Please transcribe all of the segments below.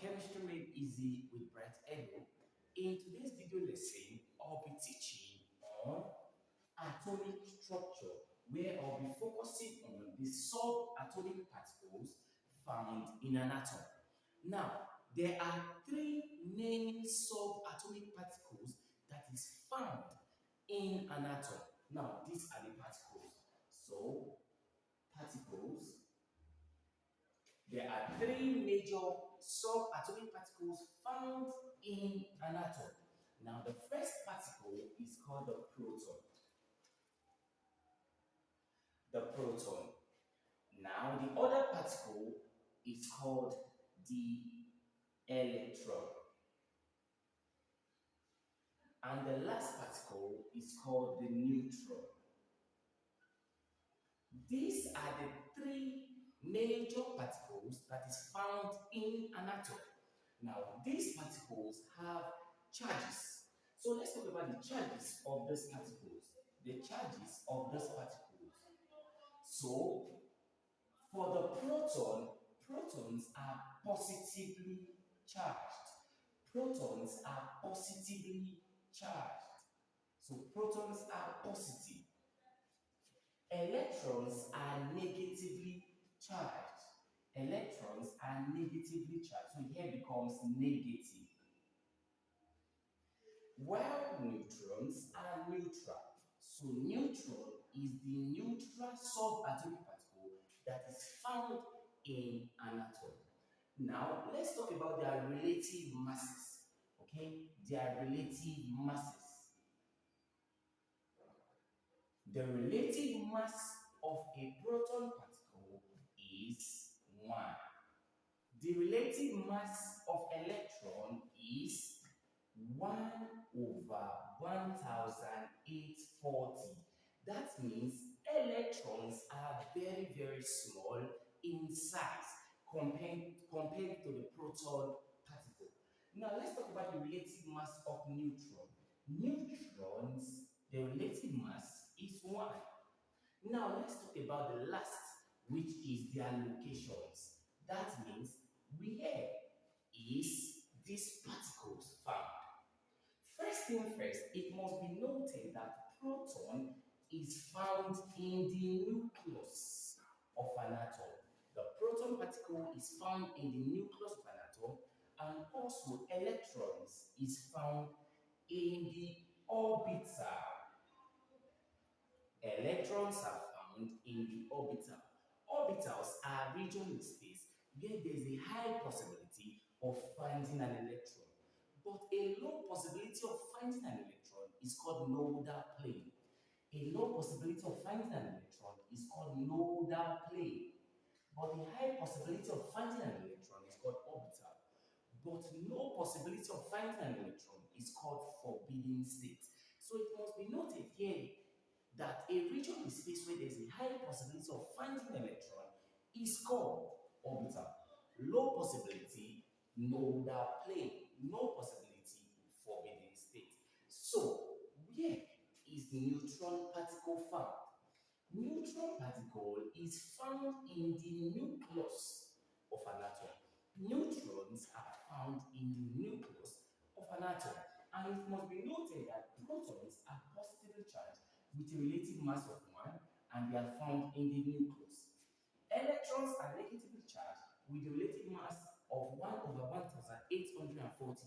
Chemistry Made Easy with Bright Edo. In today's video lesson, I'll be teaching on atomic structure, where I'll be focusing on the subatomic particles found in an atom. Now, there are three main subatomic particles that is found in an atom. Now, these are the particles. So, particles. There are three major subatomic particles found in an atom. Now, the first particle is called the proton. The proton. Now, the other particle is called the electron. And the last particle is called the neutron. These are the three major particles that is found in an atom. Now, these particles have charges. So let's talk about the charges of these particles. The charges of these particles. So, for the proton, protons are positively charged. Protons are positively charged. So, protons are positive. Electrons are negatively charged. Electrons are negatively charged. So here becomes negative. While neutrons are neutral. So neutron is the neutral subatomic particle that is found in an atom. Now let's talk about their relative masses. Okay, their relative masses. The relative mass of a proton particle is 1. The relative mass of electron is 1 over 1,840. That means electrons are very, very small in size compared to the proton particle. Now let's talk about the relative mass of neutron. Neutrons, the relative mass is 1. Now let's talk about the last, which is their locations. That means where is these particles found? First thing first, it must be noted that proton is found in the nucleus of an atom. The proton particle is found in the nucleus of an atom, and also electrons is found in the orbital. Electrons are found in the orbital. Orbitals are regions in space where there is a high possibility of finding an electron. But a low possibility of finding an electron is called nodal plane. A low possibility of finding an electron is called nodal plane. But the high possibility of finding an electron is called orbital. But no possibility of finding an electron is called forbidden state. So it must be noted here that a region in space where there is a high possibility of finding an electron is called orbital. Low possibility, nodal plane. No possibility, forbidden state. So, where is the neutron particle found? Neutron particle is found in the nucleus of an atom. Neutrons are found in the nucleus of an atom. And it must be noted that protons are positively charged with a relative mass of 1, and they are found in the nucleus. Electrons are negatively charged with a relative mass of 1 over 1,840.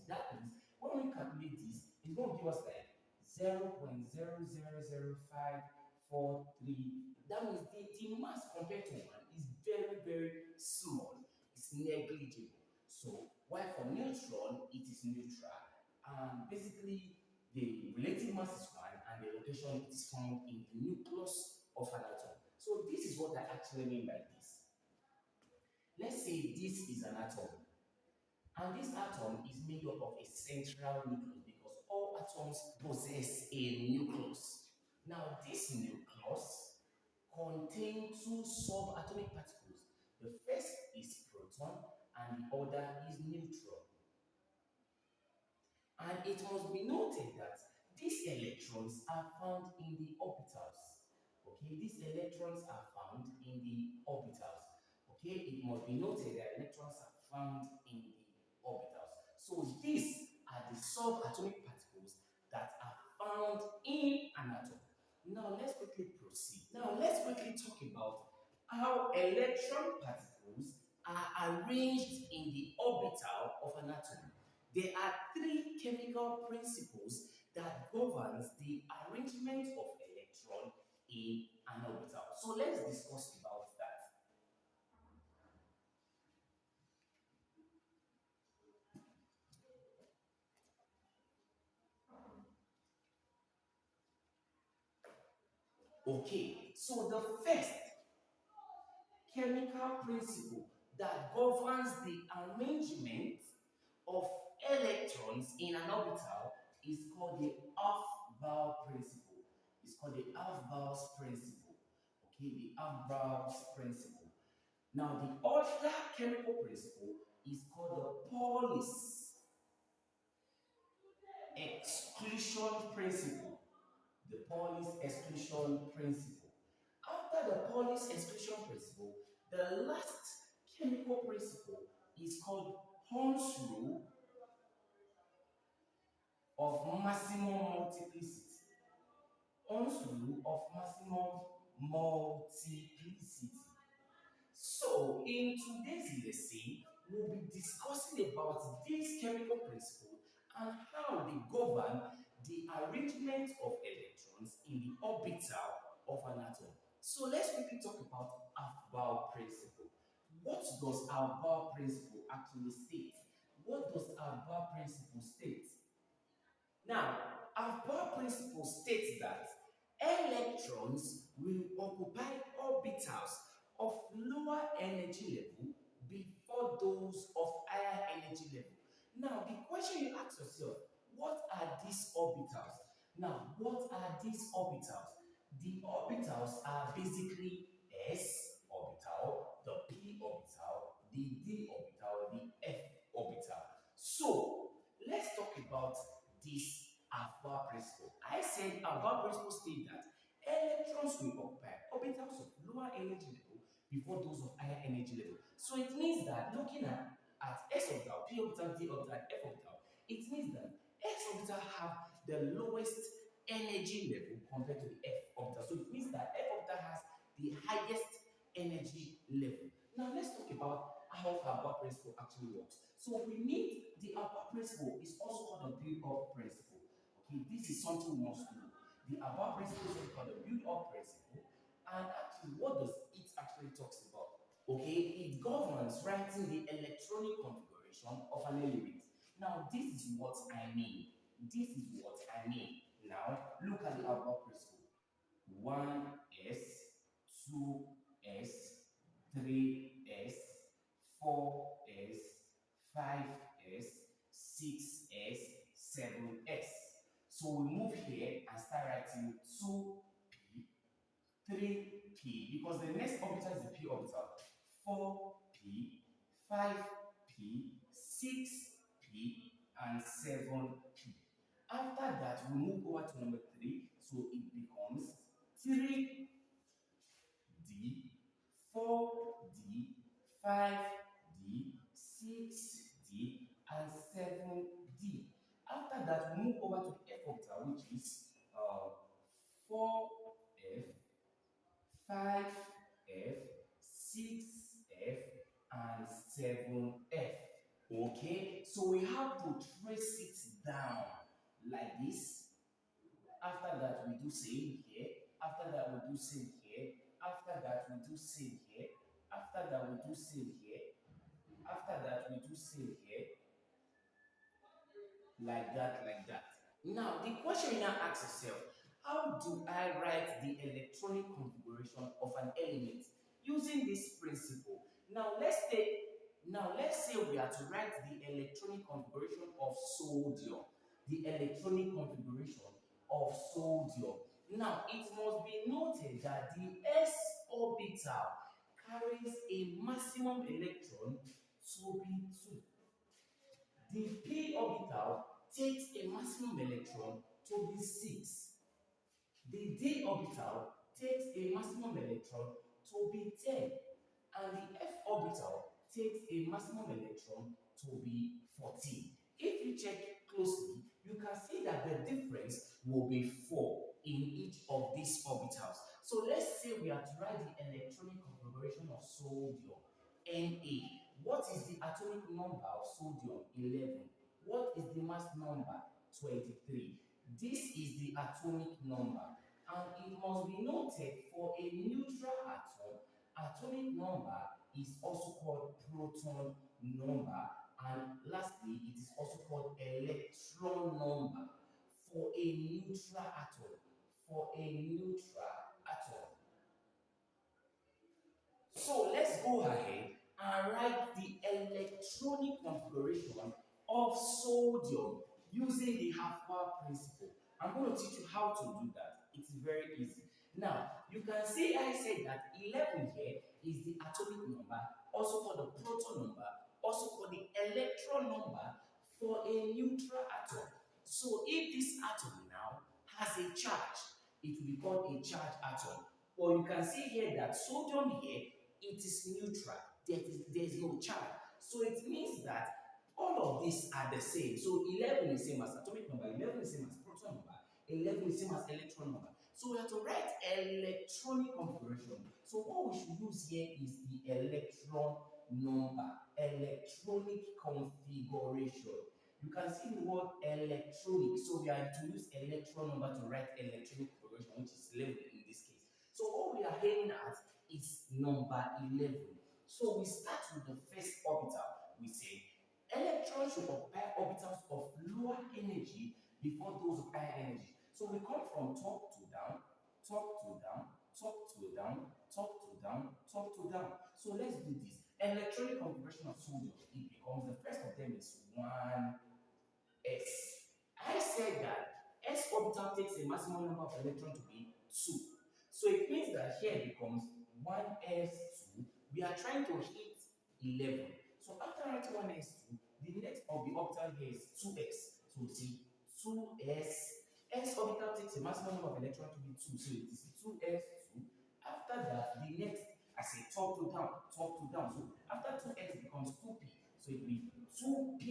That means when we calculate this, it's going to give us like 0.000543. That means the mass compared to 1 is very, very small. It's negligible. So while for neutron, it is neutral. And basically, the relative mass is 1 and the location is found in the nucleus of an atom. So this is what I actually mean by this. Let's say this is an atom. And this atom is made up of a central nucleus because all atoms possess a nucleus. Now this nucleus contains 2 subatomic particles. The first is proton and the other is neutron. And it must be noted that these electrons are found in the orbitals. Okay, these electrons are found in the orbitals. Okay, it must be noted that electrons are found in the orbitals. So these are the subatomic particles that are found in an atom. Now let's quickly proceed. Now let's quickly talk about how electron particles are arranged in the orbital of an atom. There are three chemical principles that governs the arrangement of electron in an orbital. So let's discuss about that. Okay, so the first chemical principle that governs the arrangement of electrons in an orbital is called the Aufbau principle. It's called the Aufbau's principle. Okay, the Aufbau's principle. Now, the other chemical principle is called the Pauli's exclusion principle. The Pauli's exclusion principle. After the Pauli's exclusion principle, the last chemical principle is called Horn's rule of maximum multiplicity. Horn's rule of maximum multiplicity. So, in today's lesson, we'll be discussing about these chemical principles and how they govern the arrangement of electrons in the orbital of an atom. So, let's quickly talk about Aufbau principle. What does Aufbau principle actually state? What does Aufbau principle state? Now, our Bohr principle states that electrons will occupy orbitals of lower energy level before those of higher energy level. Now, the question you ask yourself, what are these orbitals? Now, what are these orbitals? The orbitals are basically S orbital, the P orbital, the D orbital, the F orbital. So, let's talk about this Aufbau principle. I said Aufbau principle states that electrons will occupy orbitals of lower energy level before those of higher energy level. So it means that looking at S orbital, P orbital, D orbital, and F orbital, it means that S orbital have the lowest energy level compared to the F orbital. So it means that F orbital has the highest energy level. Now let's talk about how Aufbau principle actually works. So we need the Aufbau principle is also called the build-up principle. Okay, this is something we must know. The Aufbau principle is called the build-up principle, and actually, what does it actually talks about? Okay, it governs writing the electronic configuration of an element. Now, this is what I mean. This is what I mean. Now, look at the Aufbau principle. 1s, 2s, 3s, 4s, 5s, 6s, 7s. So we move here and start writing 2p, 3p, because the next orbital is the p orbital. 4p, 5p, 6p, and 7p. After that, we move over to number 3, so it becomes 3d, 4d, 5d, 6d, and 7d. After that, we move over to the F orbital, which is 4f, 5f, 6f, and 7f. Okay, so we have to trace it down like this. After that, we do same here. After that, we do same here. After that, we do same here. After that, we do same here. After that, we do same here. Like that, like that. Now, the question you now ask yourself, how do I write the electronic configuration of an element using this principle? Now let's say we are to write the electronic configuration of sodium. The electronic configuration of sodium. Now, it must be noted that the s orbital carries a maximum electron to be 2. The p orbital takes a maximum electron to be 6. The d orbital takes a maximum electron to be 10. And the f orbital takes a maximum electron to be 14. If you check closely, you can see that the difference will be 4 in each of these orbitals. So let's say we are to write the electronic configuration of sodium, Na. What is the atomic number of sodium? 11. What is the mass number? 23. This is the atomic number, and it must be noted for a neutral atom, atomic number is also called proton number, and lastly, it is also called electron number for a neutral atom. For a neutral atom. So let's go ahead and write the electronic configuration of sodium using the half-power principle. I'm going to teach you how to do that. It's very easy. Now, you can see I said that 11 here is the atomic number, also called the proton number, also called the electron number for a neutral atom. So if this atom now has a charge, it will be called a charged atom. But you can see here that sodium here, it is neutral. There is no charge. So it means that all of these are the same. So 11 is same as atomic number, 11 is same as proton number, 11 is same as electron number. So we have to write electronic configuration. So what we should use here is the electron number, electronic configuration. You can see the word electronic. So we are to use electron number to write electronic configuration, which is 11 in this case. So what we are aiming at is number 11. So we start with the first orbital. We say electrons should occupy orbitals of lower energy before those of higher energy. So we come from top to down, top to down, top to down, top to down, top to down. So let's do this. Electronic configuration of sodium, it becomes the first of them is 1s. I said that s orbital takes a maximum number of electrons to be 2. So it means that here it becomes 1s2. We are trying to hit 11. So after writing 1s2, the next of the orbital here is 2s. So see 2s. S orbital takes a maximum number of electrons to be 2. So it is 2s2. After that, the next, I say top to down, top to down. So after 2x becomes 2p. So it will be 2p.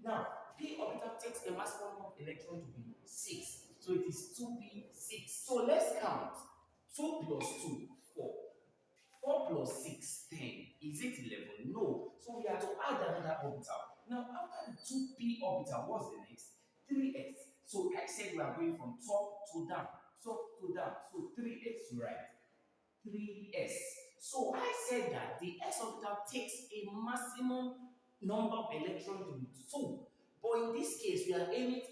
Now, p orbital takes a maximum number of electrons to be 6. So it is 2p6. So let's count. 2 plus 2, 4. 4 plus 6, 10. Is it 11? No. So we have to add another orbital. Now, after the 2p orbital, what's the next? 3s. So I said we are going from top to down. Top to down. So 3s, right? 3s. So I said that the s orbital takes a maximum number of electrons to be 2. But in this case, we are aiming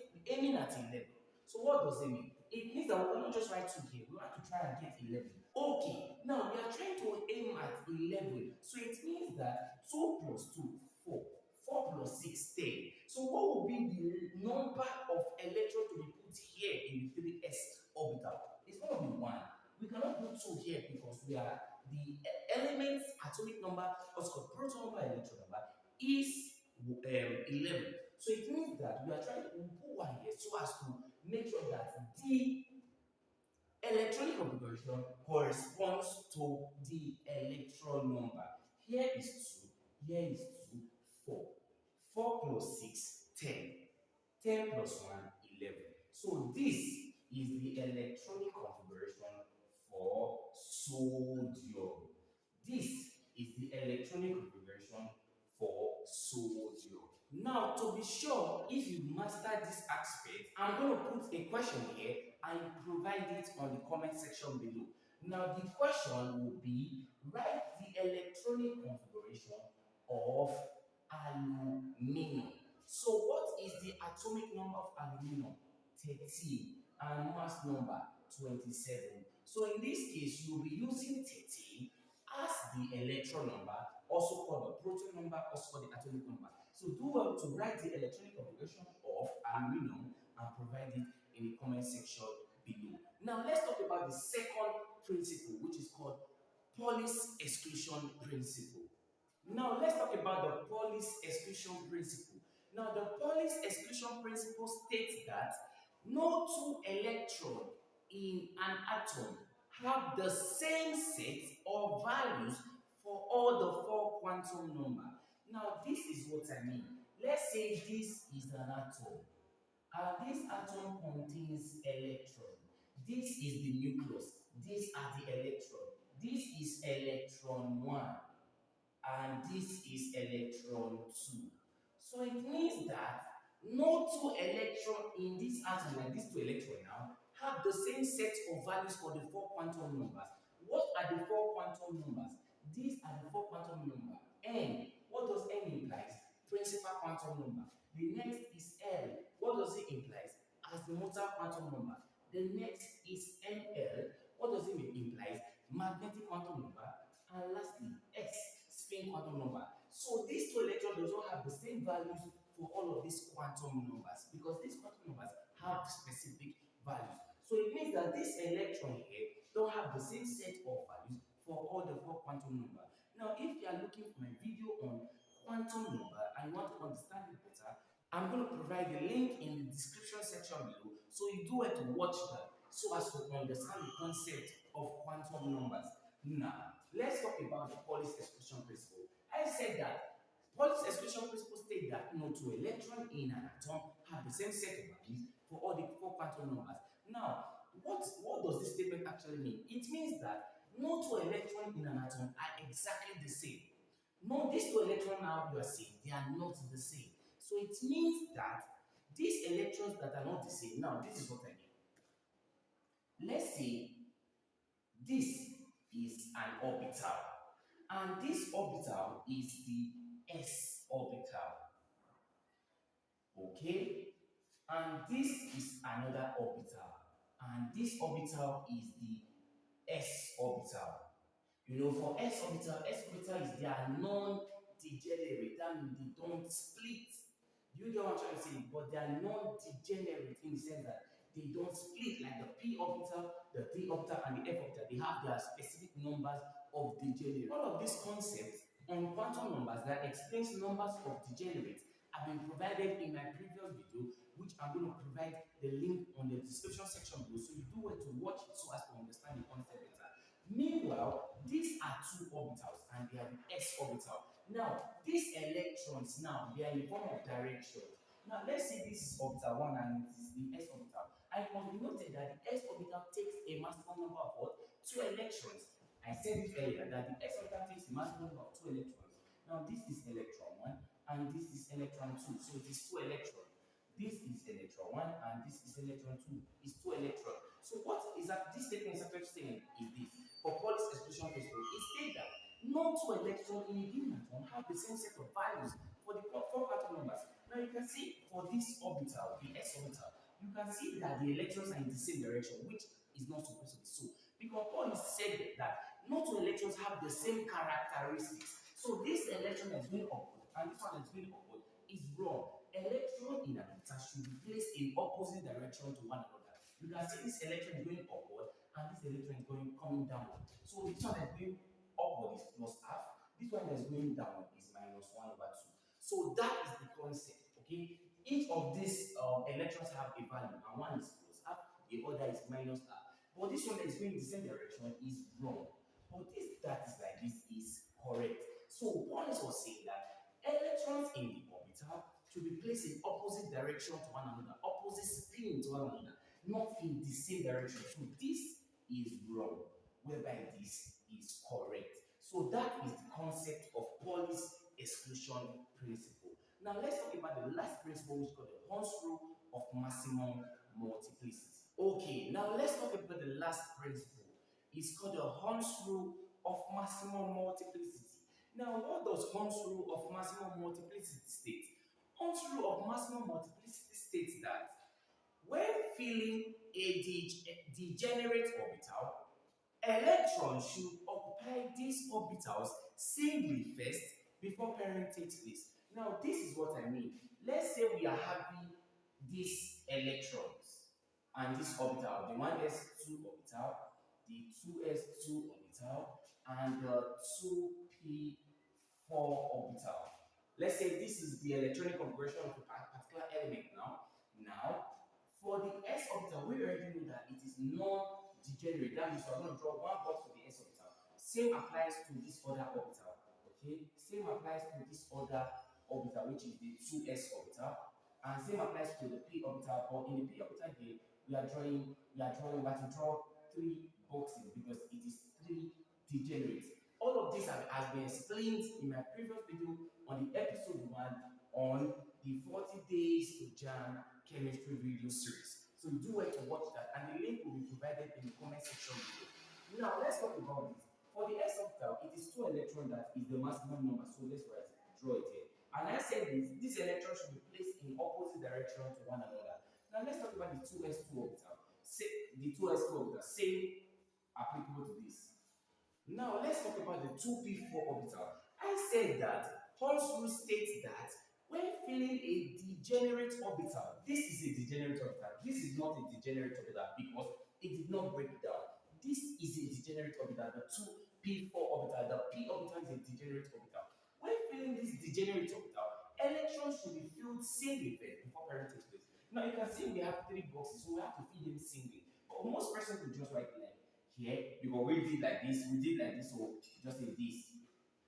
at 11. So what does it mean? It means that we cannot just write 2 here. We have to try and get 11. Okay, now we are trying to aim at 11. So it means that 2 plus 2, 4. 4 plus 6, 10. So what will be the number of electrons to be put here in the 3s orbital? It's going to be 1. We cannot put 2 here because we are the elements atomic number, also called proton number, electron number, is 11. So it means that we are trying to put 1 here so as to make sure that the electronic configuration corresponds to the electron number. Here is 2, here is 2, 4. 4 plus 6, 10. 10 plus 1, 11. So this is the electronic configuration for sodium. This is the electronic configuration for sodium. Now, to be sure, if you master this aspect, I'm going to put a question here and provide it on the comment section below. Now, the question will be, write the electronic configuration of aluminum. So, what is the atomic number of aluminum? 13, and mass number 27. So, in this case, you'll be using 13 as the electron number, also called the proton number, also called the atomic number. So do well to write the electronic configuration of aluminum and provide it in the comment section below. Now let's talk about the second principle, which is called Pauli's exclusion principle. Now let's talk about the Pauli's exclusion principle. Now the Pauli's exclusion principle states that no two electrons in an atom have the same set of values for all the 4 quantum numbers. Now, this is what I mean. Let's say this is an atom, and this atom contains electron. This is the nucleus. These are the electron. This is electron 1, and this is electron 2. So it means that no two electrons in this atom, like these two electrons now, have the same set of values for the four quantum numbers. What are the four quantum numbers? These are the four quantum numbers. N, what does N imply? Principal quantum number. The next is L. What does it imply? As the motor quantum number. The next is Ml. What does it imply? Magnetic quantum number. And lastly, S, spin quantum number. So these two electrons do not have the same values for all of these quantum numbers because these quantum numbers have specific values. So it means that this electron here don't have the same set of values for all the four quantum numbers. Now, if you are looking for my video on quantum number and you want to understand it better, I'm going to provide the link in the description section below so you do have to watch that so as to understand the concept of quantum numbers. Now, let's talk about the Pauli's exclusion principle. I said that Pauli's exclusion principle states that no two electrons in an atom have the same set of values for all the four quantum numbers. Now, what does this statement actually mean? It means that no two electrons in an atom are exactly the same. No, these two electrons now you are seeing, they are not the same. So it means that these electrons that are not the same, now this is what I mean. Let's say this is an orbital, and this orbital is the s orbital. Okay? And this is another orbital, and this orbital is the s orbital. You know, for s orbital is they are non-degenerate. That means they don't split. You get what I'm trying to say? But they are non-degenerate in the sense that they don't split like the p orbital, the d orbital, and the f orbital. They have their specific numbers of degenerate. All of these concepts on quantum numbers that explains numbers of degenerate have been provided in my previous video, which I'm going to provide the link on the description section below. So you do want to watch it so as to understand the concept better. Meanwhile, these are two orbitals and they are the s orbital. Now, these electrons now they are in form of directions. Now, let's say this is orbital 1 and it is the s orbital. I must be noted that the s orbital takes a maximum number of what? 2 electrons. I said it earlier that the s orbital takes a maximum number of 2 electrons. Now, this is electron 1 and this is electron 2. So it is 2 electrons. This is electron 1 and this is electron 2. It's 2 electrons. So what is that this statement is actually saying is this. For Pauli's exclusion principle, it states that no two electrons in a given atom have the same set of values for the four quantum numbers. Now you can see for this orbital, the s orbital, you can see that the electrons are in the same direction, which is not supposed to be so. Because Paul said that no two electrons have the same characteristics. So this electron is going upward and this one is going upward is wrong. Electron in an orbital should be placed in opposite direction to one another. You can see this electron is going upward and this electron is coming downward. So this one is going upward is plus half. This one that is going downward is minus 1 over 2. So that is the concept. Okay. Each of these electrons have a value, and one is plus half, the other is minus half. But this one that is going in the same direction is wrong. But this that is like this is correct. So Paul was saying that electrons in the orbital should be placed in opposite direction to one another, opposite spin to one another, not in the same direction. So this is wrong, whereby this is correct. So that is the concept of Pauli's exclusion principle. Now let's talk about the last principle, which is called the Hund's rule of maximum multiplicity. Okay, now let's talk about the last principle. It's called the Hund's rule of maximum multiplicity. Now, what does Hund's rule of maximum multiplicity state? Hund's rule of maximum multiplicity states that when filling a degenerate orbital, electrons should occupy these orbitals singly first before pairing takes place. Now, this is what I mean. Let's say we are having these electrons and this orbital, the 1s2 orbital, the 2s2 orbital, and the 2p4 orbital. Let's say this is the electronic configuration of a particular element now. Now, for the s orbital, we already know that it is non-degenerate. That means we're going to draw one box for the s orbital. Same applies to this other orbital. Okay, same applies to this other orbital, which is the 2s orbital, and same applies to the p orbital. But in the p orbital here, we have to draw three boxes because it is three degenerates. All of this has been explained in my previous video on the episode one on the 40 days to jam chemistry video series. So do well to watch that, and the link will be provided in the comment section below. Now let's talk about this. For the s orbital, it is 2 electrons that is the maximum number. So let's draw it here. And I said this electron should be placed in opposite direction to one another. Now let's talk about the 2s2 orbital. The 2s2 orbital, same applicable to this. Now let's talk about the 2p4 orbital. I said that Hall's rule states that when filling a degenerate orbital, this is a degenerate orbital. This is not a degenerate orbital because it did not break down. This is a degenerate orbital, the 2p4 orbital. The p orbital is a degenerate orbital. When filling this degenerate orbital, electrons should be filled singly first before parent takes place. Now you can see we have three boxes, so we have to fill them singly. But most persons will just write like here because we did like this, so just say this,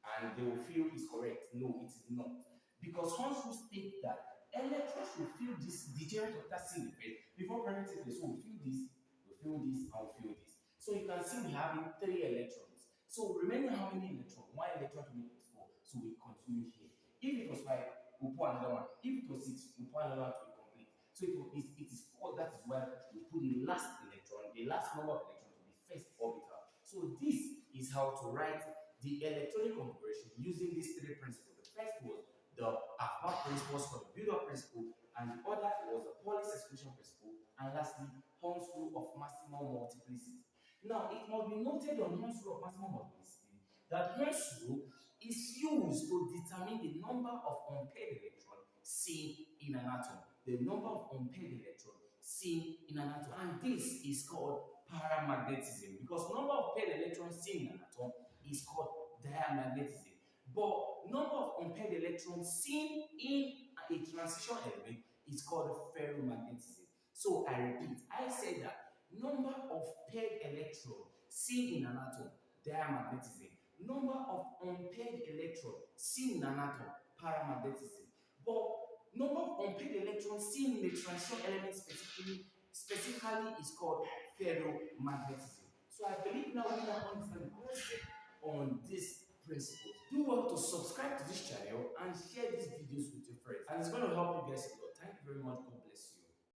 and they will feel it's correct. No, it is not. Because Hans will state that electrons will fill this degenerate orbital singly first before parent takes place. So we fill this, and we fill this. So you can see we have three electrons. So remember how many electrons? One electron to make it four. So we continue here. If it was five, we'll put another one. If it was six, we'll put another one to be complete. So it is four. That is why we put the last electron, the last number of electrons to be first orbital. So this is how to write the electronic configuration using these three principles. The first was the Ahmad principle, called the build-up principle, and the other was the Pauli's exclusion principle, and lastly, Hall's rule of maximum multiplicity. Now, it must be noted on Hall's rule of maximum multiplicity that Hall's rule is used to determine the number of unpaired electrons seen in an atom. The number of unpaired electrons seen in an atom. And this is called paramagnetism because number of paired electrons seen in an atom is called diamagnetism. But number of unpaired electrons seen in a transition element is called ferromagnetism. So I repeat, I said that number of paired electrons seen in an atom, diamagnetism. Number of unpaired electrons seen in an atom, paramagnetism. But number of unpaired electrons seen in the transition element specifically is called ferromagnetism. So I believe now we now understand the concept on this principle. Do well to subscribe to this channel and share these videos with your friends. And it's going to help you guys a lot. Thank you very much. God bless you.